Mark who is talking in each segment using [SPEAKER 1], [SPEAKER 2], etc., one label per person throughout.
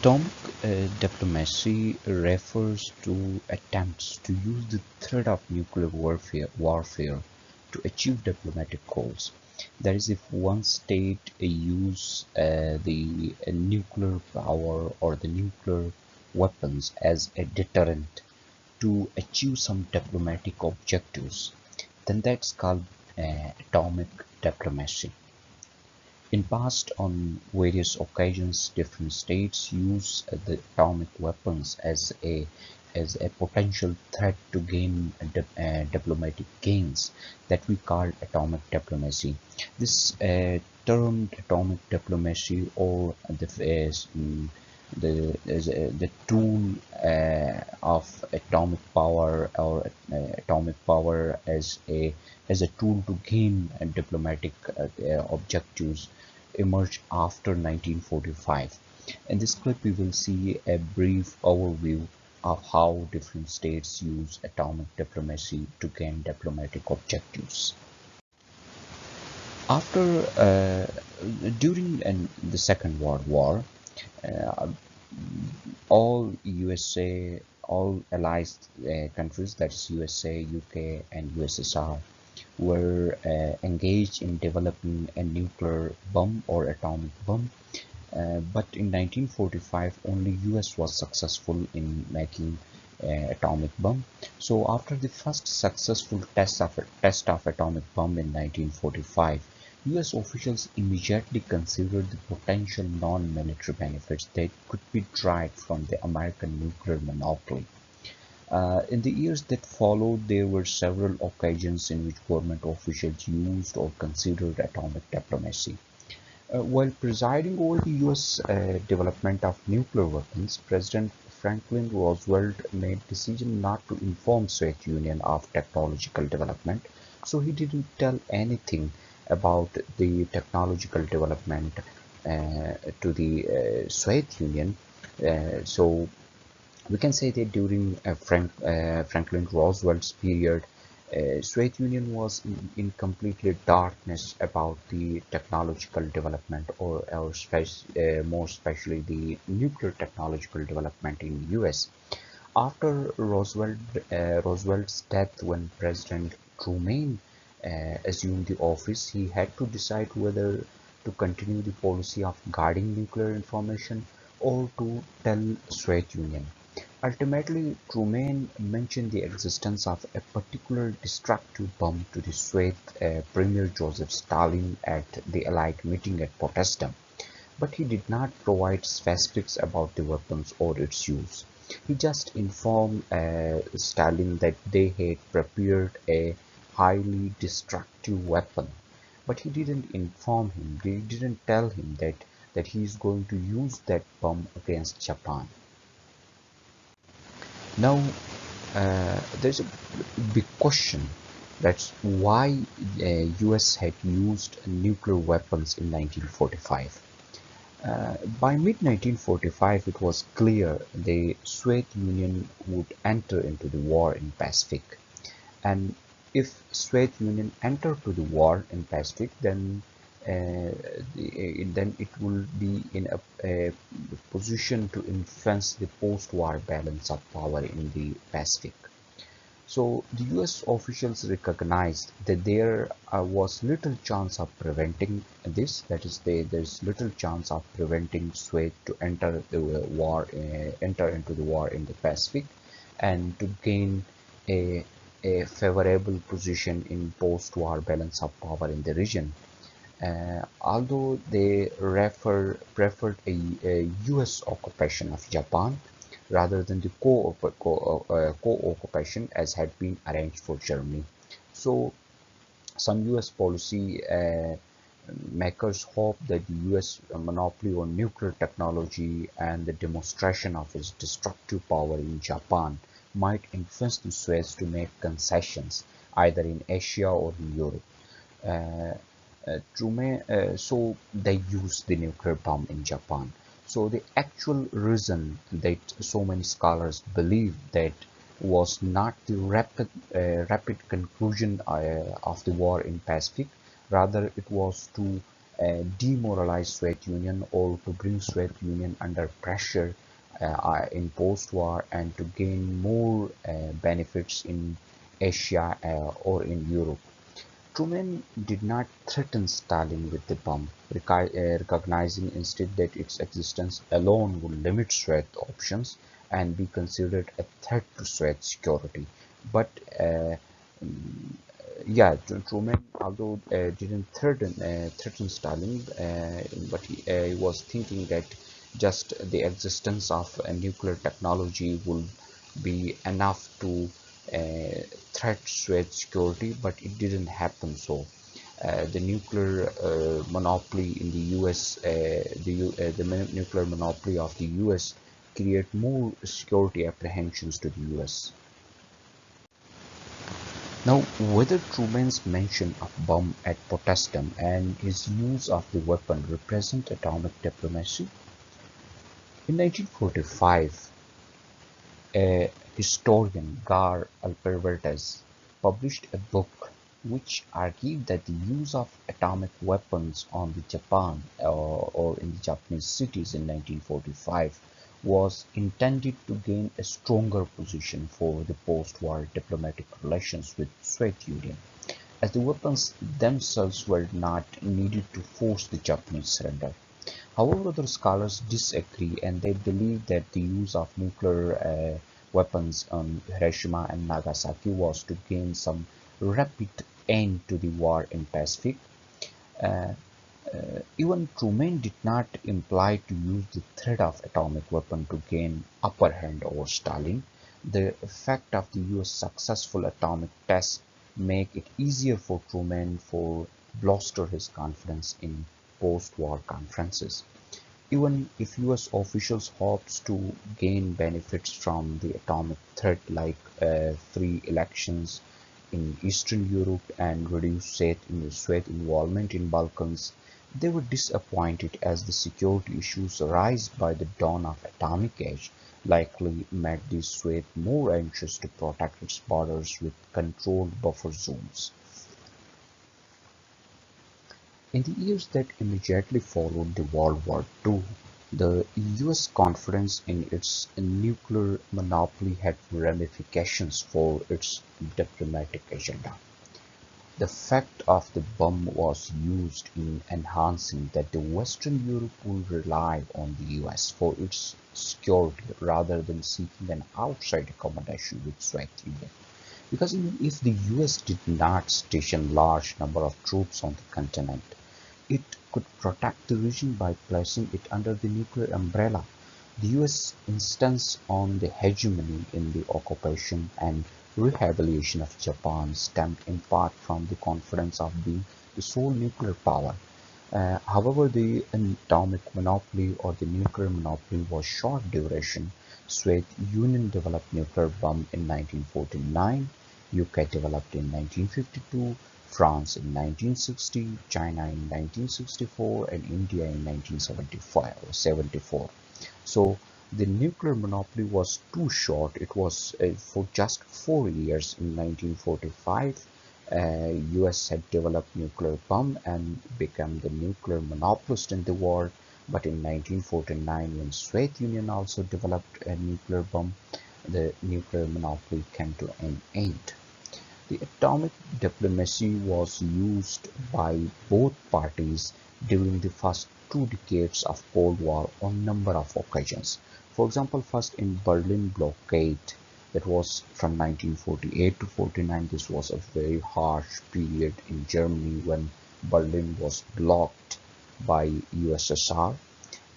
[SPEAKER 1] Atomic diplomacy refers to attempts to use the threat of nuclear warfare to achieve diplomatic goals. That is, if one state use the nuclear power or the nuclear weapons as a deterrent to achieve some diplomatic objectives, then that's called atomic diplomacy. In past, on various occasions, different states use the atomic weapons as a potential threat to gain diplomatic gains that we call atomic diplomacy. This termed atomic diplomacy, or the tool of atomic power, or atomic power as a tool to gain diplomatic objectives, emerged after 1945. In this clip, we will see a brief overview of how different states use atomic diplomacy to gain diplomatic objectives. After during the Second World War, uh, all USA, all allied countries, that is USA, UK, and USSR, were engaged in developing a nuclear bomb or atomic bomb. But in 1945, only US was successful in making atomic bomb. So after the first successful test of atomic bomb in 1945, US officials immediately considered the potential non-military benefits that could be derived from the American nuclear monopoly. In the years that followed, there were several occasions in which government officials used or considered atomic diplomacy. While presiding over the U.S. Development of nuclear weapons, President Franklin Roosevelt made decision not to inform Soviet Union of technological development, so he didn't tell anything about the technological development to the Soviet Union. So we can say that during Franklin Roosevelt's period, Soviet Union was in completely darkness about the technological development, or more especially the nuclear technological development in US. After Roosevelt's death, when President Truman assumed the office, he had to decide whether to continue the policy of guarding nuclear information or to tell Soviet Union. Ultimately, Truman mentioned the existence of a particular destructive bomb to the Soviet Premier Joseph Stalin at the Allied meeting at Potsdam, but he did not provide specifics about the weapons or its use. He just informed Stalin that they had prepared a highly destructive weapon, but he didn't inform him, he didn't tell him that he is going to use that bomb against Japan. Now, there's a big question. That's why US had used nuclear weapons in 1945. By mid-1945, it was clear the Soviet Union would enter into the war in Pacific. And if Soviet Union entered to the war in Pacific, then it will be in a position to influence the post-war balance of power in the Pacific. So the US officials recognized that there was little chance of preventing this. That is, there's little chance of preventing Soviet to enter the enter into the war in the Pacific, and to gain a favorable position in post-war balance of power in the region. Although they preferred a US occupation of Japan rather than the co-occupation as had been arranged for Germany. So some US policy makers hope that the US monopoly on nuclear technology and the demonstration of its destructive power in Japan might influence the Swiss to make concessions either in Asia or in Europe. Uh, so they used the nuclear bomb in Japan. So the actual reason that so many scholars believe that was not the rapid conclusion of the war in Pacific, rather it was to demoralize Soviet Union or to bring Soviet Union under pressure in post-war and to gain more benefits in Asia or in Europe. Truman did not threaten Stalin with the bomb, recognizing instead that its existence alone would limit Soviet options and be considered a threat to Soviet security. But yeah, Truman, although didn't threaten Stalin, but he was thinking that just the existence of a nuclear technology will be enough to threat Soviet security, but it didn't happen so. The nuclear monopoly in the U.S., the nuclear monopoly of the U.S. create more security apprehensions to the U.S. Now, whether Truman's mention of bomb at Potsdam and his use of the weapon represent atomic diplomacy? In 1945, a historian, Gar Alpervertes, published a book which argued that the use of atomic weapons on the Japan or in the Japanese cities in 1945 was intended to gain a stronger position for the post-war diplomatic relations with Soviet Union, as the weapons themselves were not needed to force the Japanese surrender. However, other scholars disagree and they believe that the use of nuclear weapons on Hiroshima and Nagasaki was to gain some rapid end to the war in Pacific. Uh, Even Truman did not imply to use the threat of atomic weapon to gain upper hand over Stalin. The fact of the US successful atomic tests make it easier for Truman to bolster his confidence in post-war conferences. Even if US officials hopes to gain benefits from the atomic threat like free elections in Eastern Europe and reduced Soviet involvement in Balkans, they were disappointed as the security issues raised by the dawn of atomic age likely made the Soviet more anxious to protect its borders with controlled buffer zones. In the years that immediately followed the World War II, the US confidence in its nuclear monopoly had ramifications for its diplomatic agenda. The fact of the bomb was used in enhancing that the Western Europe would rely on the US for its security rather than seeking an outside accommodation with Soviet Union. Because even if the US did not station large number of troops on the continent, it could protect the region by placing it under the nuclear umbrella. The US insistence on the hegemony in the occupation and rehabilitation of Japan stemmed in part from the confidence of being the sole nuclear power. However, the atomic monopoly or the nuclear monopoly was short duration. Soviet Union developed nuclear bomb in 1949, UK developed in 1952, France in 1960, China in 1964, and India in 1974. So the nuclear monopoly was too short. It was for just 4 years in 1945. US had developed nuclear bomb and became the nuclear monopolist in the world. But in 1949, when Soviet Union also developed a nuclear bomb, the nuclear monopoly came to an end. The atomic diplomacy was used by both parties during the first 2 decades of Cold War on a number of occasions. For example, first in Berlin blockade, that was from 1948 to 49. This was a very harsh period in Germany when Berlin was blocked by USSR.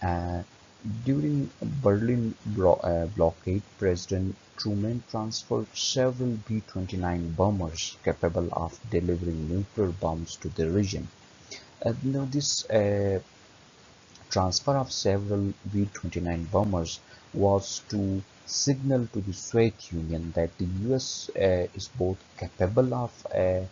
[SPEAKER 1] Uh, During Berlin blockade, President Truman transferred several B-29 bombers capable of delivering nuclear bombs to the region. This transfer of several V-29 bombers was to signal to the Soviet Union that the US is both capable of uh,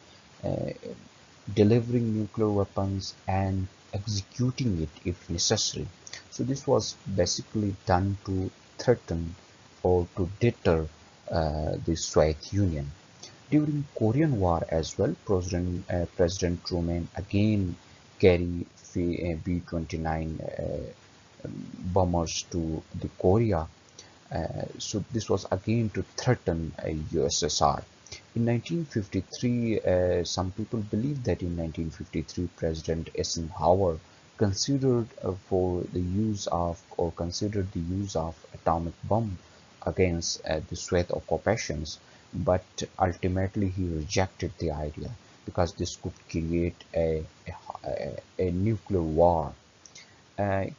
[SPEAKER 1] delivering nuclear weapons and executing it if necessary. So this was basically done to threaten or to deter the Soviet Union. During Korean War as well, President Truman again carried B-29 bombers to the Korea. So this was again to threaten USSR. In 1953, some people believe that in 1953, President Eisenhower considered the use of atomic bomb against the Soviet occupations, but ultimately he rejected the idea because this could create a nuclear war.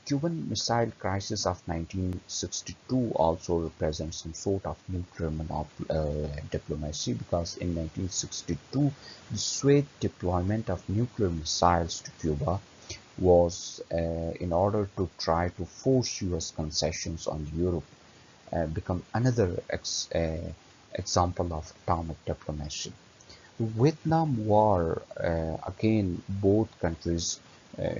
[SPEAKER 1] Cuban Missile Crisis of 1962 also represents some sort of nuclear diplomacy, because in 1962 the Soviet deployment of nuclear missiles to Cuba was in order to try to force US concessions on Europe, become another example of atomic diplomacy. Vietnam War, again, both countries uh,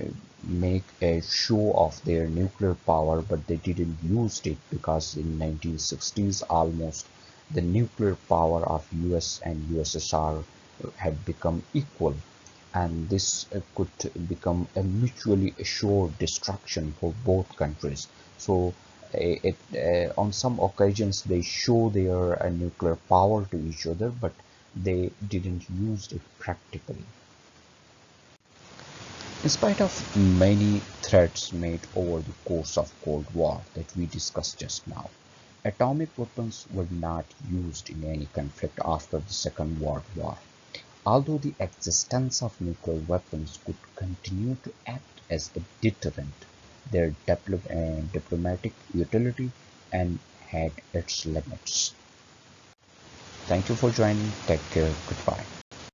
[SPEAKER 1] make a show of their nuclear power, but they didn't use it because in 1960s almost the nuclear power of US and USSR had become equal, and this could become a mutually assured destruction for both countries. So on some occasions they show their nuclear power to each other, but they didn't use it practically. In spite of many threats made over the course of Cold War that we discussed just now, atomic weapons were not used in any conflict after the Second World War. Although the existence of nuclear weapons could continue to act as a deterrent, their diplomatic utility and had its limits. Thank you for joining. Take care. Goodbye.